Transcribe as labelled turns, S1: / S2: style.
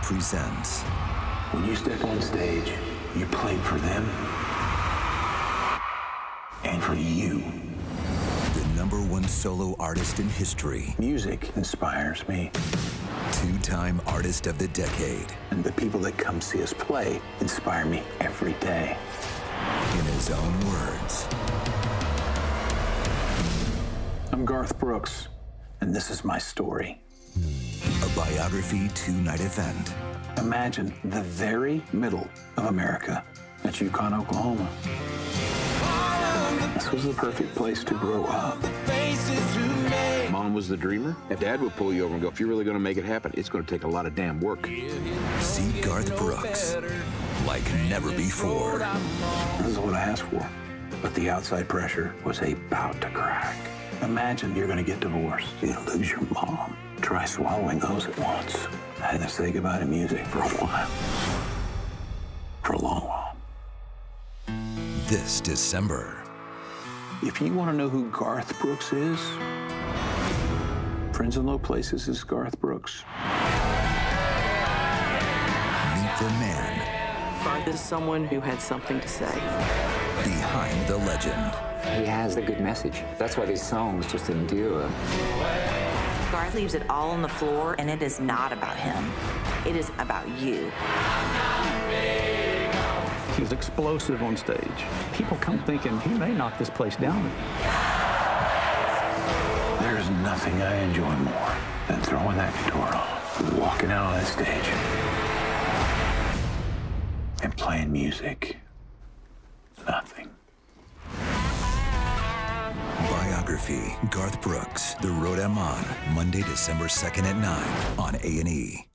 S1: presents
S2: When you step on stage, you play for them and for you.
S1: the #1 solo artist in history,
S2: Music inspires me,
S1: 2-time Artist of the Decade,
S2: and the people that come see us play inspire me every day.
S1: in his own words.
S2: I'm Garth Brooks, and this is my story.
S1: A biography 2-night event.
S2: Imagine the very middle of America at Yukon, Oklahoma. This was the perfect place to grow up.
S3: Mom was the dreamer. If Dad would pull you over and go, if you're really going to make it happen, it's going to take a lot of damn work.
S1: See Garth Brooks like never before.
S2: This is what I asked for, but the outside pressure was about to crack. Imagine you're going to get divorced. You're going to lose your mom. Try swallowing those at once. I had to say goodbye to music for a while. For a long while.
S1: This December,
S2: If you want to know who Garth Brooks is, Friends in Low Places is Garth Brooks.
S1: meet the man
S4: Garth is someone who had something to say.
S1: behind the legend.
S5: He has a good message. That's why these songs just endure.
S6: Garth leaves it all on the floor, and it is not about him. It is about you.
S7: He's explosive on stage. People come thinking he may knock this place down.
S2: There's nothing I enjoy more than throwing that guitar on, walking out on that stage, and playing music. Nothing.
S1: Biography, Garth Brooks, The Road I'm On, Monday, December 2nd at 9 on A&E.